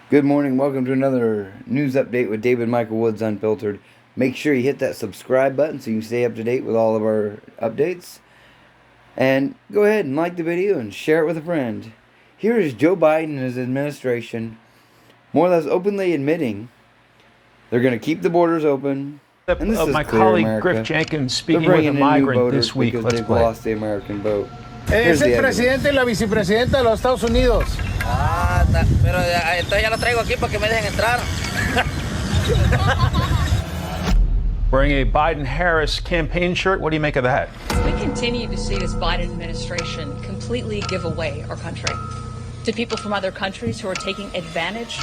Good morning. Welcome to another news update with David Michael Woods Unfiltered. Make sure you hit that subscribe button so you can stay up to date with all of our updates. And go ahead and like the video and share it with a friend. Here is Joe Biden and his administration more or less openly admitting they're going to keep the borders open. And this is my clear colleague America. Griff Jenkins They're speaking with a bringing in new migrant voters this week. because Let's they've play. lost the American vote. Es Here's the el evidence. presidente y la vicepresidenta de los Estados Unidos. Pero entonces ya lo traigo aquí para que me dejen entrar. Wearing a Biden-Harris campaign shirt. What do you make of that? We continue to see this Biden administration completely give away our country to people from other countries who are taking advantage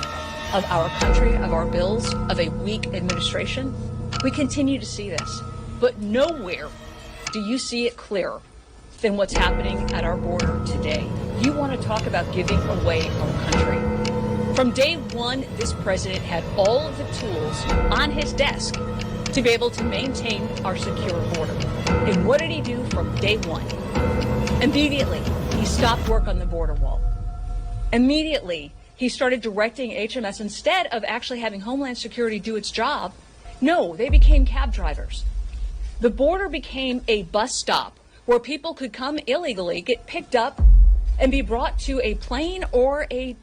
of our country, of our bills, of a weak administration. We continue to see this, but nowhere do you see it clearer than what's happening at our border today. You want to talk about giving away our country. From day one, this president had all of the tools on his desk to be able to maintain our secure border. And what did he do from day one? Immediately, he stopped work on the border wall. Immediately, he started directing HMS, instead of actually having Homeland Security do its job, no, they became cab drivers. The border became a bus stop where people could come illegally, get picked up, and be brought to a plane or a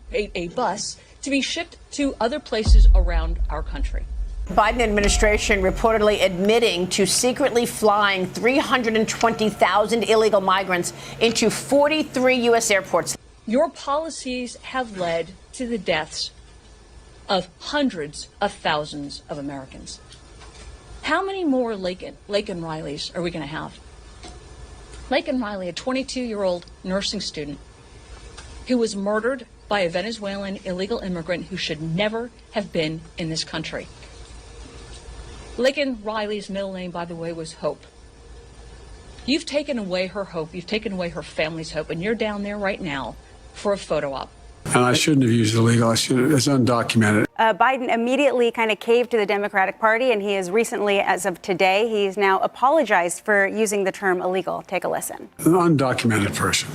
bus to be shipped to other places around our country. Biden administration reportedly admitting to secretly flying 320,000 illegal migrants into 43 U.S. airports. Your policies have led to the deaths of hundreds of thousands of Americans. How many more Laken Rileys are we going to have? Laken Riley, a 22-year-old nursing student who was murdered by a Venezuelan illegal immigrant who should never have been in this country. Laken Riley's middle name, by the way, was Hope. You've taken away her hope. You've taken away her family's hope, and you're down there right now for a photo op. And I shouldn't have used illegal. It's undocumented. Biden immediately kind of caved to the Democratic Party, and he has recently, as of today, he's now apologized for using the term illegal. Take a listen. An undocumented person.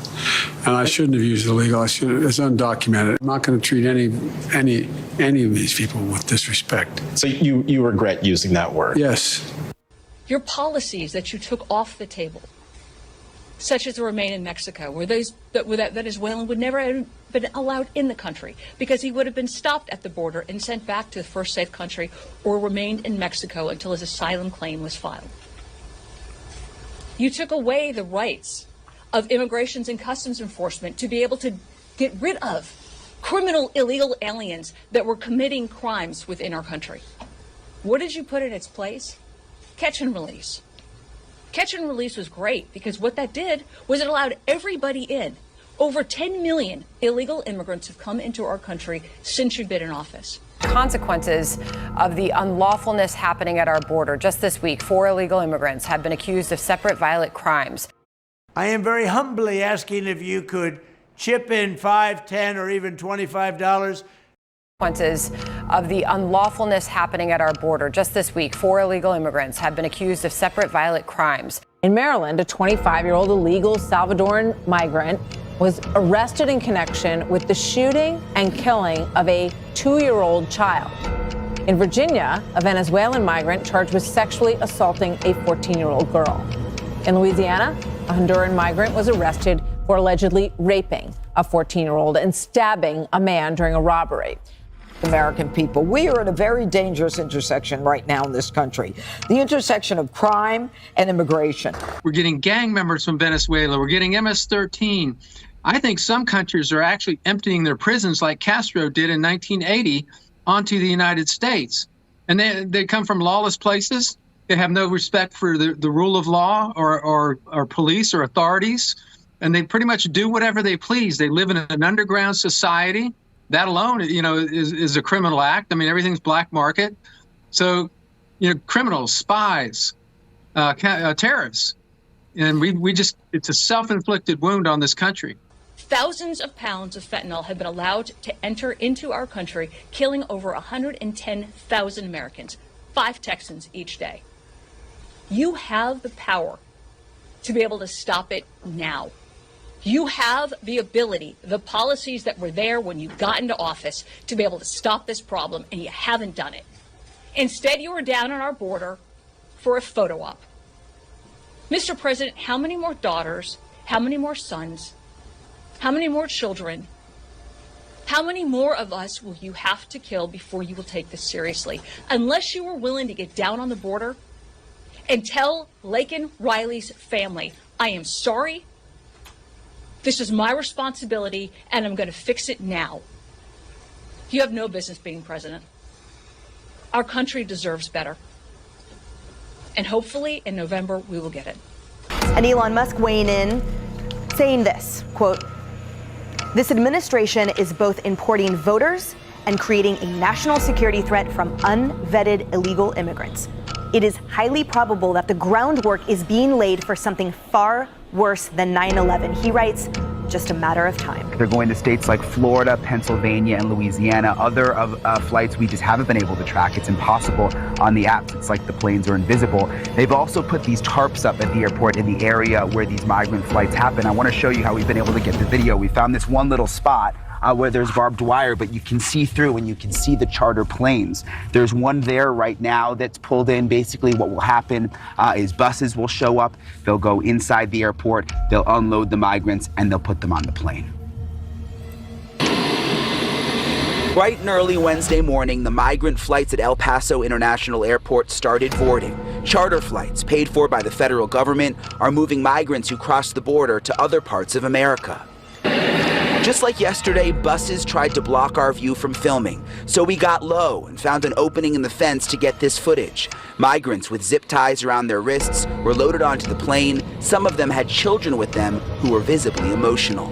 And I shouldn't have used illegal. It's undocumented. I'm not going to treat any of these people with disrespect. So you regret using that word? Yes. Your policies that you took off the table, such as the Remain in Mexico, where that Venezuelan would never have been allowed in the country because he would have been stopped at the border and sent back to the first safe country or remained in Mexico until his asylum claim was filed. You took away the rights of Immigrations and Customs Enforcement to be able to get rid of criminal illegal aliens that were committing crimes within our country. What did you put in its place? Catch and release. Catch and release was great because what that did was it allowed everybody in. Over 10 million illegal immigrants have come into our country since you've been in office. Consequences of the unlawfulness happening at our border. Just this week, 4 illegal immigrants have been accused of separate violent crimes. I am very humbly asking if you could chip in $5, $10, or even $25. Consequences of the unlawfulness happening at our border. Just this week, 4 illegal immigrants have been accused of separate violent crimes. In Maryland, a 25-year-old illegal Salvadoran migrant was arrested in connection with the shooting and killing of a 2-year-old child. In Virginia, a Venezuelan migrant charged with sexually assaulting a 14-year-old girl. In Louisiana, a Honduran migrant was arrested for allegedly raping a 14-year-old and stabbing a man during a robbery. American people, we are at a very dangerous intersection right now in this country. The intersection of crime and immigration. We're getting gang members from Venezuela. We're getting MS-13. I think some countries are actually emptying their prisons like Castro did in 1980 onto the United States. And they come from lawless places. They have no respect for the rule of law or police or authorities. And they pretty much do whatever they please. They live in an underground society. That alone, is a criminal act. I mean, everything's black market. So, criminals, spies, terrorists. And it's a self-inflicted wound on this country. Thousands of pounds of fentanyl have been allowed to enter into our country, killing over 110,000 Americans, 5 Texans each day. You have the power to be able to stop it now. You have the ability, the policies that were there when you got into office, to be able to stop this problem, and you haven't done it. Instead, you are down on our border for a photo op. Mr. President, how many more daughters, how many more sons, how many more children, how many more of us will you have to kill before you will take this seriously? Unless you are willing to get down on the border and tell Laken Riley's family, I am sorry, this is my responsibility, and I'm going to fix it now. You have no business being president. Our country deserves better. And hopefully in November, we will get it. And Elon Musk weighing in, saying this, quote, "This administration is both importing voters and creating a national security threat from unvetted illegal immigrants. It is highly probable that the groundwork is being laid for something far worse than 9/11. He writes, just a matter of time. They're going to states like Florida, Pennsylvania, and Louisiana. Other flights we just haven't been able to track. It's impossible on the apps. It's like the planes are invisible. They've also put these tarps up at the airport in the area where these migrant flights happen. I want to show you how we've been able to get the video. We found this one little spot where there's barbed wire, but you can see through and you can see the charter planes. There's one there right now that's pulled in. Basically what will happen is buses will show up, they'll go inside the airport, they'll unload the migrants, and they'll put them on the plane. Bright and early Wednesday morning, the migrant flights at El Paso International Airport started boarding. Charter flights, paid for by the federal government, are moving migrants who cross the border to other parts of America. Just like yesterday, buses tried to block our view from filming, so we got low and found an opening in the fence to get this footage. Migrants with zip ties around their wrists were loaded onto the plane. Some of them had children with them who were visibly emotional.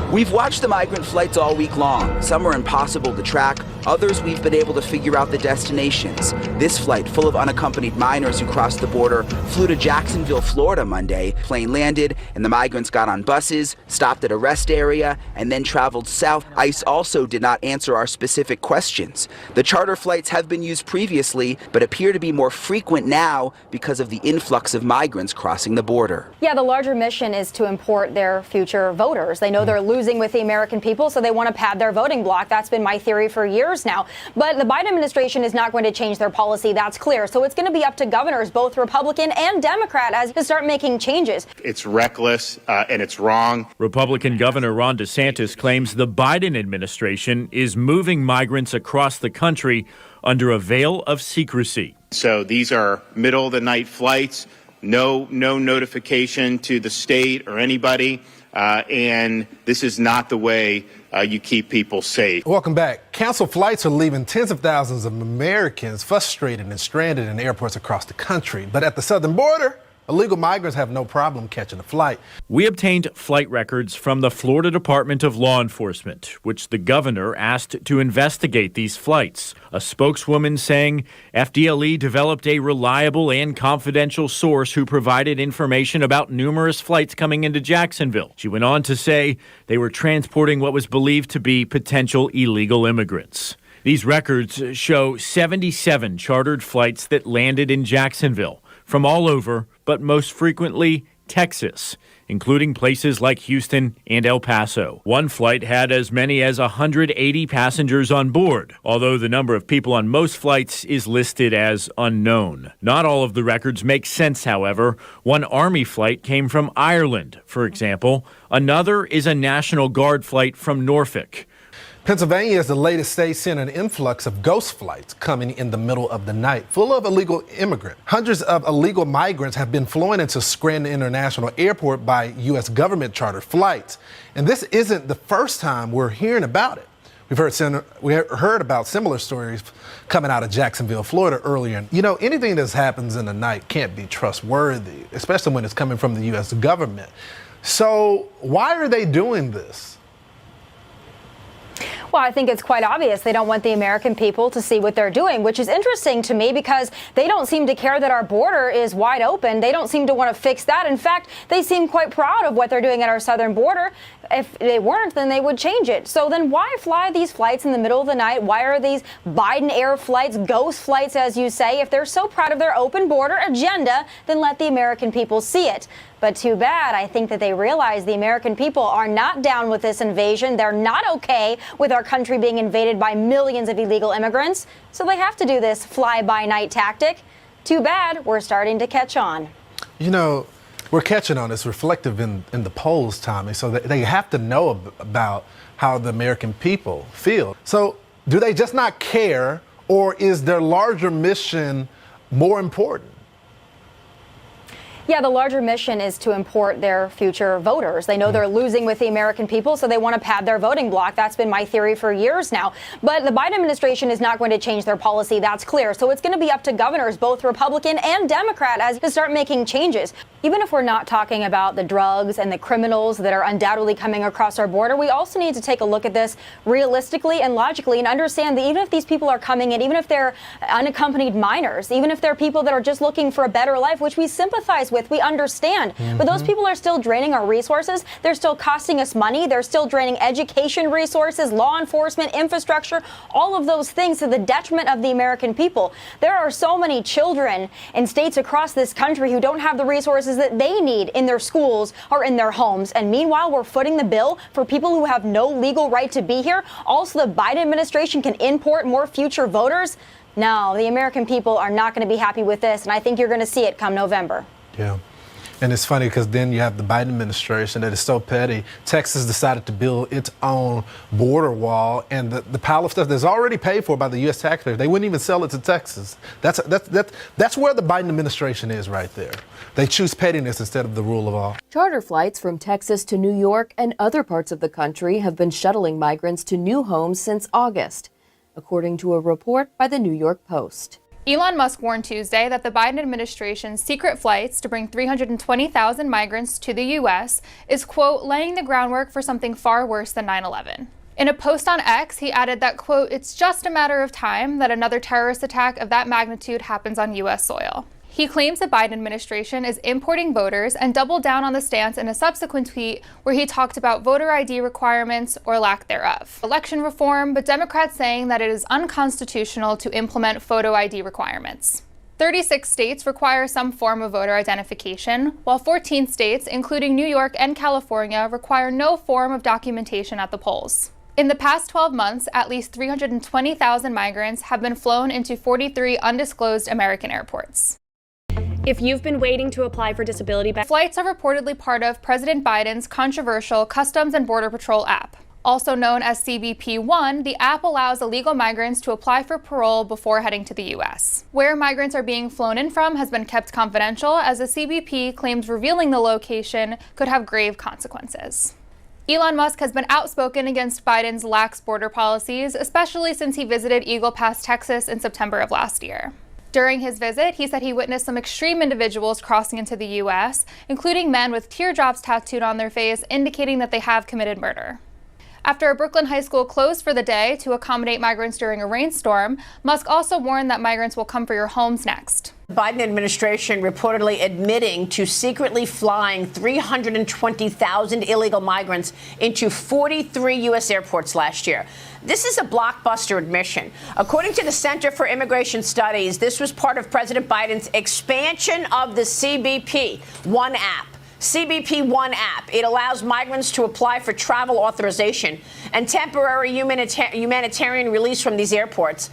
We've watched the migrant flights all week long. Some are impossible to track, others we've been able to figure out the destinations. This flight, full of unaccompanied minors who crossed the border, flew to Jacksonville, Florida Monday. Plane landed and the migrants got on buses, stopped at a rest area, and then traveled south. ICE also did not answer our specific questions. The charter flights have been used previously, but appear to be more frequent now because of the influx of migrants crossing the border. Yeah, the larger mission is to import their future voters. They know they're losing with the American people, so they want to pad their voting bloc. That's been my theory for years now. But the Biden administration is not going to change their policy. That's clear. So it's going to be up to governors, both Republican and Democrat, as to start making changes. It's reckless and it's wrong. Republican Governor Ron DeSantis claims the Biden administration is moving migrants across the country under a veil of secrecy. So these are middle of the night flights, no notification to the state or anybody. And this is not the way you keep people safe. Welcome back. Canceled flights are leaving tens of thousands of Americans frustrated and stranded in airports across the country. But at the southern border, illegal migrants have no problem catching a flight. We obtained flight records from the Florida Department of Law Enforcement, which the governor asked to investigate these flights. A spokeswoman saying FDLE developed a reliable and confidential source who provided information about numerous flights coming into Jacksonville. She went on to say they were transporting what was believed to be potential illegal immigrants. These records show 77 chartered flights that landed in Jacksonville from all over, but most frequently Texas, including places like Houston and El Paso. One flight had as many as 180 passengers on board, although the number of people on most flights is listed as unknown. Not all of the records make sense, however. One Army flight came from Ireland, for example. Another is a National Guard flight from Norfolk. Pennsylvania is the latest state seeing an influx of ghost flights coming in the middle of the night, full of illegal immigrants. Hundreds of illegal migrants have been flown into Scranton International Airport by U.S. government charter flights. And this isn't the first time we're hearing about it. We heard about similar stories coming out of Jacksonville, Florida earlier. You know, anything that happens in the night can't be trustworthy, especially when it's coming from the U.S. government. So why are they doing this? Well, I think it's quite obvious they don't want the American people to see what they're doing, which is interesting to me because they don't seem to care that our border is wide open. They don't seem to want to fix that. In fact, they seem quite proud of what they're doing at our southern border. if they weren't, then they would change it. So then why fly these flights in the middle of the night? Why are these Biden air flights, ghost flights, as you say? If they're so proud of their open border agenda, then let the American people see it. But too bad. I think that they realize the American people are not down with this invasion. They're not okay with our country being invaded by millions of illegal immigrants. So they have to do this fly-by-night tactic. Too bad we're starting to catch on. You know, we're catching on. It's reflective in the polls, Tommy. So they have to know about how the American people feel. So do they just not care, or is their larger mission more important? Yeah, the larger mission is to import their future voters. They know they're losing with the American people, so they want to pad their voting bloc. That's been my theory for years now. But the Biden administration is not going to change their policy. That's clear. So it's going to be up to governors, both Republican and Democrat, as to start making changes. Even if we're not talking about the drugs and the criminals that are undoubtedly coming across our border, we also need to take a look at this realistically and logically and understand that even if these people are coming in, even if they're unaccompanied minors, even if they're people that are just looking for a better life, which we sympathize with, we understand. But those people are still draining our resources. They're still costing us money. They're still draining education resources, law enforcement, infrastructure, all of those things to the detriment of the American people. There are so many children in states across this country who don't have the resources that they need in their schools or in their homes. And meanwhile, we're footing the bill for people who have no legal right to be here. Also, the Biden administration can import more future voters. No, the American people are not going to be happy with this. And I think you're going to see it come November. Yeah. And it's funny because then you have the Biden administration that is so petty. Texas decided to build its own border wall, and the pile of stuff that's already paid for by the U.S. taxpayers, they wouldn't even sell it to Texas. That's where the Biden administration is right there. They choose pettiness instead of the rule of law. Charter flights from Texas to New York and other parts of the country have been shuttling migrants to new homes since August, according to a report by the New York Post. Elon Musk warned Tuesday that the Biden administration's secret flights to bring 320,000 migrants to the U.S. is, quote, laying the groundwork for something far worse than 9/11. In a post on X, he added that, quote, it's just a matter of time that another terrorist attack of that magnitude happens on U.S. soil. He claims the Biden administration is importing voters and doubled down on the stance in a subsequent tweet where he talked about voter ID requirements or lack thereof, election reform, but Democrats saying that it is unconstitutional to implement photo ID requirements. 36 states require some form of voter identification, while 14 states, including New York and California, require no form of documentation at the polls. In the past 12 months, at least 320,000 migrants have been flown into 43 undisclosed American airports. If you've been waiting to apply for disability benefits, flights are reportedly part of President Biden's controversial Customs and Border Patrol app. Also known as CBP One, the app allows illegal migrants to apply for parole before heading to the U.S. Where migrants are being flown in from has been kept confidential, as the CBP claims revealing the location could have grave consequences. Elon Musk has been outspoken against Biden's lax border policies, especially since he visited Eagle Pass, Texas in September of last year. During his visit, he said he witnessed some extreme individuals crossing into the U.S., including men with teardrops tattooed on their face, indicating that they have committed murder. After a Brooklyn high school closed for the day to accommodate migrants during a rainstorm, Musk also warned that migrants will come for your homes next. The Biden administration reportedly admitting to secretly flying 320,000 illegal migrants into 43 U.S. airports last year. This is a blockbuster admission. According to the Center for Immigration Studies, this was part of President Biden's expansion of the CBP One app. CBP One app. It allows migrants to apply for travel authorization and temporary humanitarian release from these airports.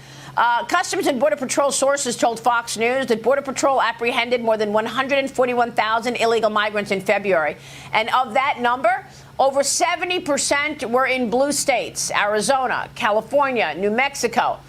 Customs and Border Patrol sources told Fox News that Border Patrol apprehended more than 141,000 illegal migrants in February. And of that number, over 70% were in blue states: Arizona, California, New Mexico.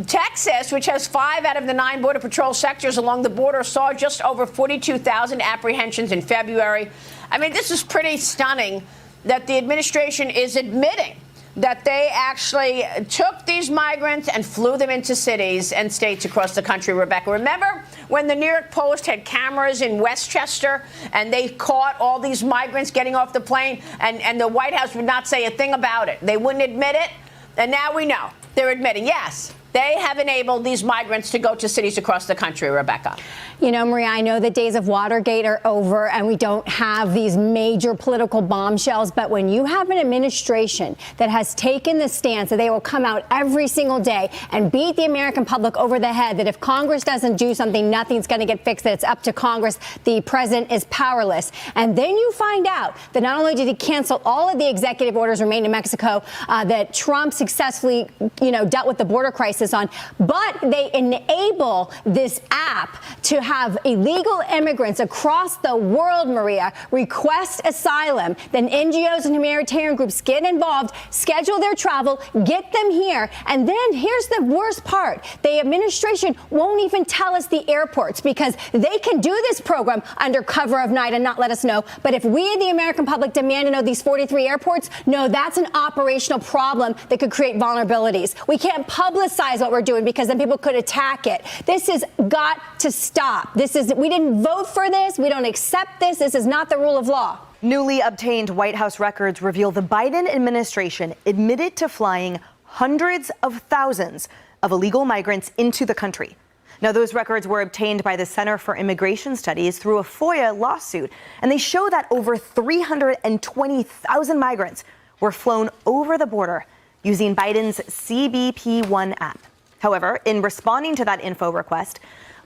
Texas, which has 5 out of the 9 Border Patrol sectors along the border, saw just over 42,000 apprehensions in February. I mean, this is pretty stunning that the administration is admitting that they actually took these migrants and flew them into cities and states across the country, Rebecca. Remember when the New York Post had cameras in Westchester and they caught all these migrants getting off the plane, and the White House would not say a thing about it? They wouldn't admit it. And now we know. They're admitting, yes, they have enabled these migrants to go to cities across the country, Rebecca. You know, Maria, I know the days of Watergate are over and we don't have these major political bombshells, but when you have an administration that has taken the stance that they will come out every single day and beat the American public over the head, that if Congress doesn't do something, nothing's going to get fixed, that it's up to Congress, the president is powerless. And then you find out that not only did he cancel all of the executive orders remaining in Mexico that Trump successfully, dealt with the border crisis on, but they enable this app to have illegal immigrants across the world, Maria, request asylum. Then NGOs and humanitarian groups get involved, schedule their travel, get them here. And then here's the worst part. The administration won't even tell us the airports because they can do this program under cover of night and not let us know. But if we, the American public, demand to know these 43 airports, no, that's an operational problem that could create vulnerabilities. We can't publicize what we're doing because then people could attack it. This has got to stop. We didn't vote for this. We don't accept this. This is not the rule of law. Newly obtained White House records reveal the Biden administration admitted to flying hundreds of thousands of illegal migrants into the country. Now, those records were obtained by the Center for Immigration Studies through a FOIA lawsuit, and they show that over 320,000 migrants were flown over the border using Biden's CBP-1 app. However, in responding to that info request,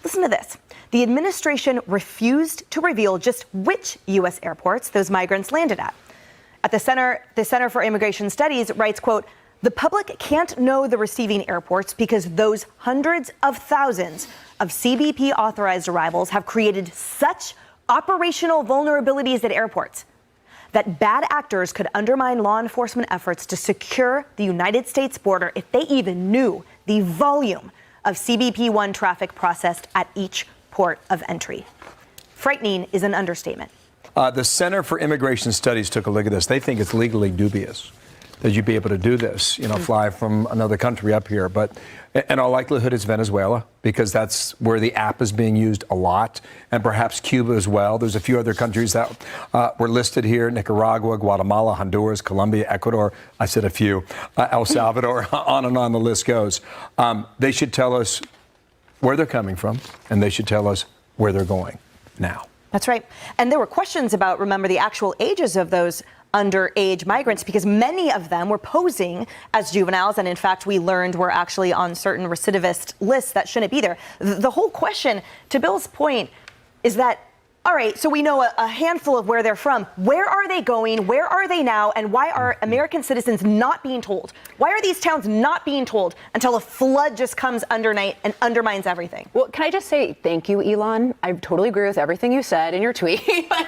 listen to this. The administration refused to reveal just which U.S. airports those migrants landed at. The Center for Immigration Studies writes, quote, "The public can't know the receiving airports because those hundreds of thousands of CBP authorized arrivals have created such operational vulnerabilities at airports that bad actors could undermine law enforcement efforts to secure the United States border if they even knew the volume of CBP-1 traffic processed at each port of entry." Frightening is an understatement. The Center for Immigration Studies took a look at this. They think it's legally dubious that you'd be able to do this, fly from another country up here. But in all likelihood, it's Venezuela, because that's where the app is being used a lot, and perhaps Cuba as well. There's a few other countries that were listed here: Nicaragua, Guatemala, Honduras, Colombia, Ecuador. I said a few. El Salvador, on and on the list goes. They should tell us where they're coming from, and they should tell us where they're going now. That's right. And there were questions about, remember, the actual ages of those underage migrants, because many of them were posing as juveniles, and in fact we learned were actually on certain recidivist lists that shouldn't be there. The whole question, to Bill's point, is that, all right, so we know a handful of where they're from. Where are they going? Where are they now? And why are American citizens not being told? Why are these towns not being told until a flood just comes undernight and undermines everything? Well, can I just say thank you, Elon? I totally agree with everything you said in your tweet. But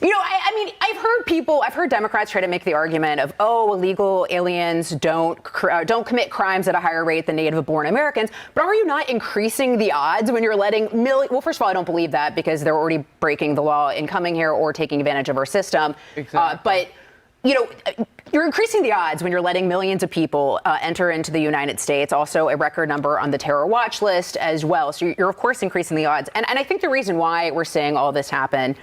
I mean, I've heard Democrats try to make the argument of, illegal aliens don't commit crimes at a higher rate than native-born Americans. But are you not increasing the odds when you're letting well, first of all, I don't believe that, because they're already breaking the law in coming here or taking advantage of our system. Exactly. But you're increasing the odds when you're letting millions of people enter into the United States, also a record number on the terror watch list as well. So you're, of course, increasing the odds. And I think the reason why we're seeing all this happen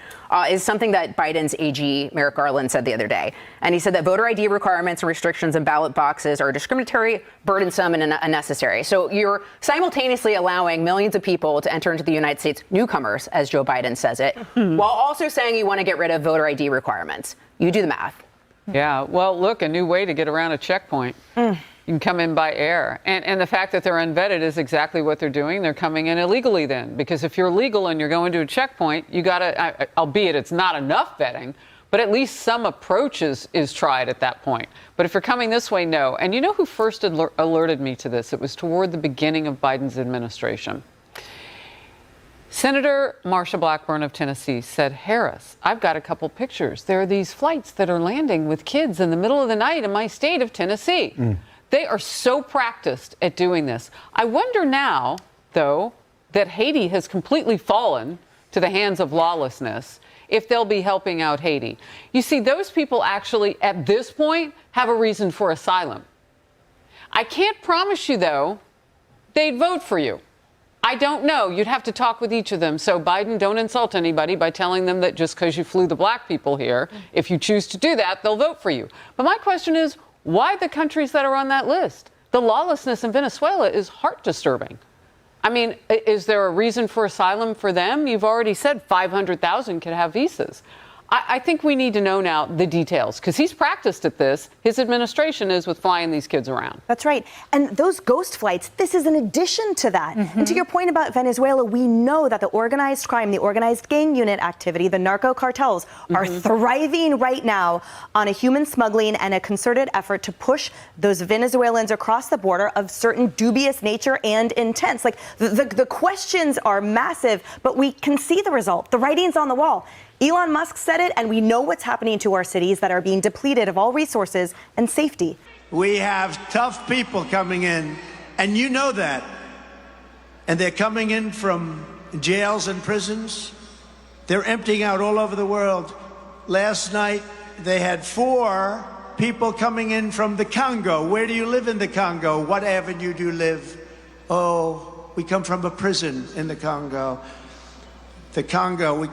is something that Biden's AG, Merrick Garland, said the other day. And he said that voter ID requirements and restrictions in ballot boxes are discriminatory, burdensome, and unnecessary. So you're simultaneously allowing millions of people to enter into the United States, newcomers, as Joe Biden says it, while also saying you want to get rid of voter ID requirements. You do the math. Yeah, well, look, a new way to get around a checkpoint. You can come in by air. And the fact that they're unvetted is exactly what they're doing. They're coming in illegally then. Because if you're legal and you're going to a checkpoint, you got to, albeit it's not enough vetting, but at least some approach is tried at that point. But if you're coming this way, no. And you know who first alerted me to this? It was toward the beginning of Biden's administration. Senator Marsha Blackburn of Tennessee said, Harris, I've got a couple pictures. There are these flights that are landing with kids in the middle of the night in my state of Tennessee. They are so practiced at doing this. I wonder now, though, that Haiti has completely fallen to the hands of lawlessness, if they'll be helping out Haiti. You see, those people actually, at this point, have a reason for asylum. I can't promise you, though, they'd vote for you. I don't know. You'd have to talk with each of them. So Biden, don't insult anybody by telling them that just because you flew the black people here, if you choose to do that, they'll vote for you. But my question is, why the countries that are on that list? The lawlessness in Venezuela is heart disturbing. I mean, is there a reason for asylum for them? You've already said 500,000 could have visas. I think we need to know now the details, because he's practiced at this. His administration is with flying these kids around. That's right. And those ghost flights, this is in addition to that. And to your point about Venezuela, we know that the organized crime, the organized gang unit activity, the narco cartels are thriving right now on a human smuggling and a concerted effort to push those Venezuelans across the border of certain dubious nature and intents. Like the questions are massive, but we can see the result. The writing's on the wall. Elon Musk said it, and we know what's happening to our cities that are being depleted of all resources and safety. We have tough people coming in, and you know that. And they're coming in from jails and prisons. They're emptying out all over the world. Last night, they had 4 people coming in from the Congo. Where do you live in the Congo? What avenue do you live? Oh, we come from a prison in the Congo. The Congo,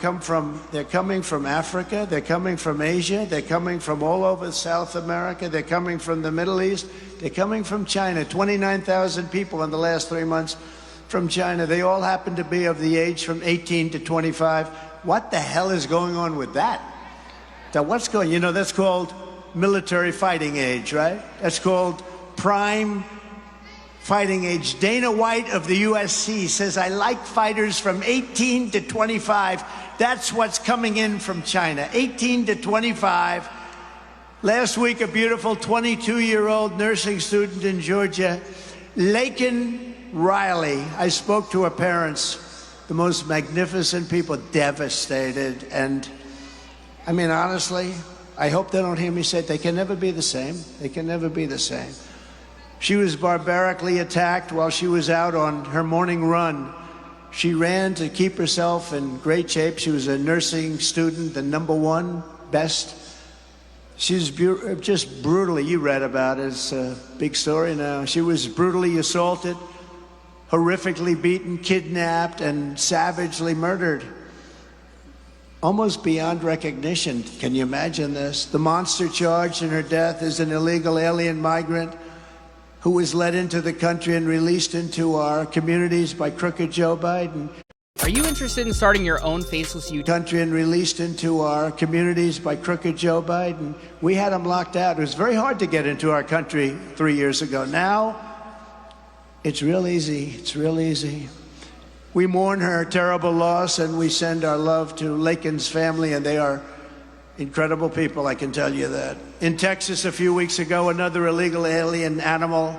they're coming from Africa, they're coming from Asia, they're coming from all over South America, they're coming from the Middle East, they're coming from China. 29,000 people in the last 3 months from China. They all happen to be of the age from 18 to 25. What the hell is going on with that? Now, that's called military fighting age, right? That's called prime fighting age. Dana White of the USC says, I like fighters from 18 to 25. That's what's coming in from China, 18 to 25. Last week, a beautiful 22-year-old nursing student in Georgia, Laken Riley. I spoke to her parents, the most magnificent people, devastated. And I mean, honestly, I hope they don't hear me say it. They can never be the same. They can never be the same. She was barbarically attacked while she was out on her morning run. She ran to keep herself in great shape. She was a nursing student, the #1 best. She's just brutally, you read about it, it's a big story now. She was brutally assaulted, horrifically beaten, kidnapped, and savagely murdered. Almost beyond recognition. Can you imagine this? The monster charged in her death is an illegal alien migrant who was led into the country and released into our communities by crooked Joe Biden. Are you interested in starting your own faceless YouTube country and released into our communities by crooked Joe Biden? We had him locked out. It was very hard to get into our country 3 years ago. Now, it's real easy. It's real easy. We mourn her terrible loss, and we send our love to Laken's family, and they are incredible people, I can tell you that. In Texas a few weeks ago, another illegal alien animal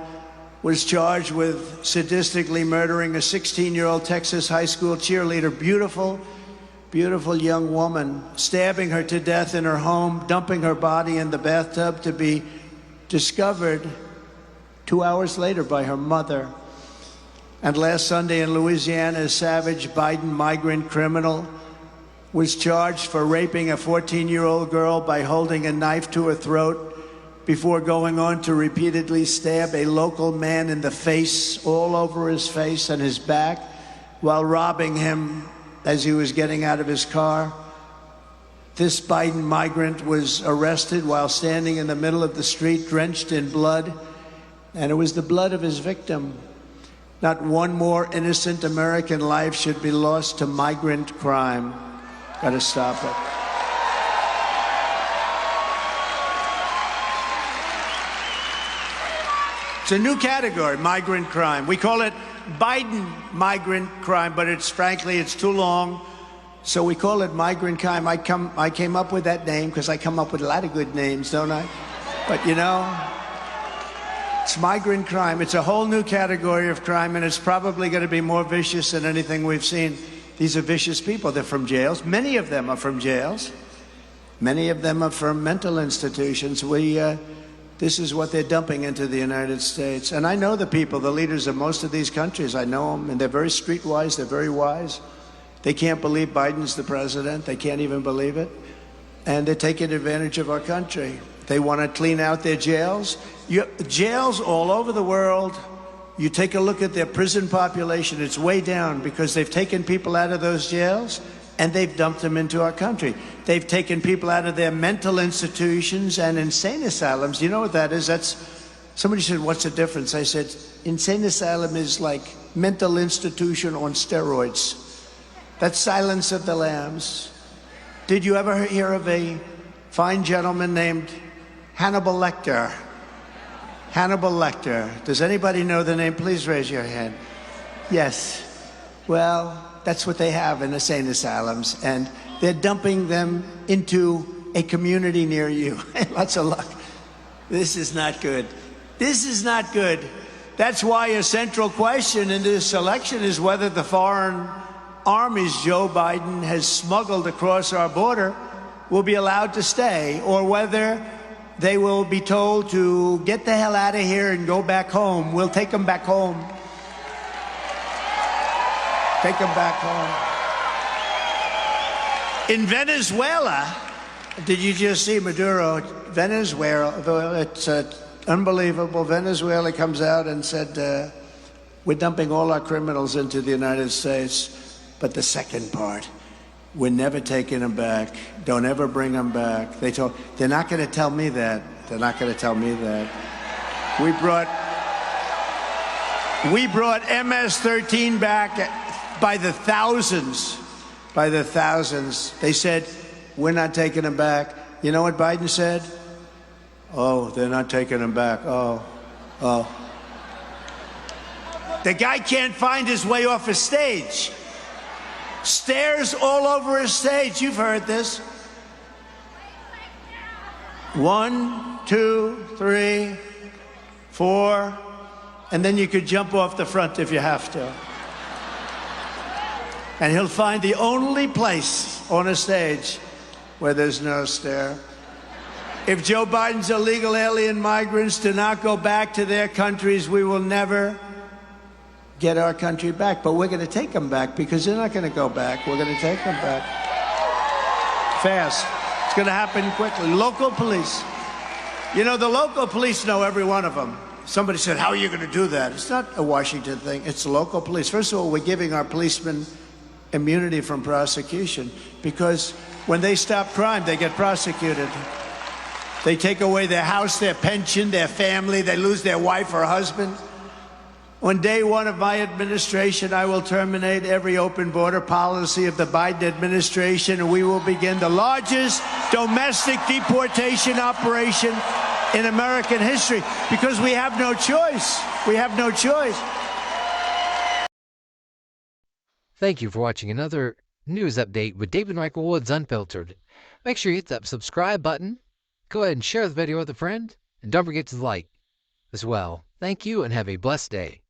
was charged with sadistically murdering a 16-year-old Texas high school cheerleader. Beautiful, beautiful young woman, stabbing her to death in her home, dumping her body in the bathtub to be discovered 2 hours later by her mother. And last Sunday in Louisiana, a savage Biden migrant criminal was charged for raping a 14-year-old girl by holding a knife to her throat before going on to repeatedly stab a local man in the face, all over his face and his back, while robbing him as he was getting out of his car. This Biden migrant was arrested while standing in the middle of the street, drenched in blood, and it was the blood of his victim. Not one more innocent American life should be lost to migrant crime. Got to stop it. It's a new category, migrant crime. We call it Biden migrant crime, but frankly, it's too long. So we call it migrant crime. I came up with that name because I come up with a lot of good names, don't I? But you know, it's migrant crime. It's a whole new category of crime, and it's probably going to be more vicious than anything we've seen. These are vicious people. They're from jails. Many of them are from jails. Many of them are from mental institutions. This is what they're dumping into the United States. And I know the people, the leaders of most of these countries. I know them, and they're very streetwise. They're very wise. They can't believe Biden's the president. They can't even believe it. And they're taking advantage of our country. They want to clean out their jails. Jails all over the world. You take a look at their prison population, it's way down because they've taken people out of those jails and they've dumped them into our country. They've taken people out of their mental institutions and insane asylums. You know what that is? Somebody said, what's the difference? I said, insane asylum is like mental institution on steroids. That's Silence of the Lambs. Did you ever hear of a fine gentleman named Hannibal Lecter? Hannibal Lecter. Does anybody know the name? Please raise your hand. Yes. Well, that's what they have in insane asylums, and they're dumping them into a community near you. Lots of luck. This is not good. This is not good. That's why a central question in this election is whether the foreign armies Joe Biden has smuggled across our border will be allowed to stay, or whether they will be told to get the hell out of here and go back home. We'll take them back home. Take them back home. In Venezuela, did you just see Maduro? Venezuela, it's unbelievable. Venezuela comes out and said, we're dumping all our criminals into the United States. But the second part, we're never taking them back. Don't ever bring them back. They're not going to tell me that. They're not going to tell me that. We brought MS-13 back by the thousands. By the thousands. They said, we're not taking them back. You know what Biden said? Oh, they're not taking them back. Oh. The guy can't find his way off a stage. Stairs all over his stage. You've heard this. 1, 2, 3, 4, and then you could jump off the front if you have to. And he'll find the only place on a stage where there's no stair. If Joe Biden's illegal alien migrants do not go back to their countries, we will never get our country back. But we're going to take them back because they're not going to go back. We're going to take them back. Fast. It's going to happen quickly. Local police. You know, the local police know every one of them. Somebody said, how are you going to do that? It's not a Washington thing. It's the local police. First of all, we're giving our policemen immunity from prosecution because when they stop crime, they get prosecuted. They take away their house, their pension, their family. They lose their wife or husband. On day one of my administration, I will terminate every open border policy of the Biden administration, and we will begin the largest domestic deportation operation in American history because we have no choice. We have no choice. Thank you for watching another news update with David Michael Woods Unfiltered. Make sure you hit that subscribe button. Go ahead and share the video with a friend. And don't forget to like as well. Thank you and have a blessed day.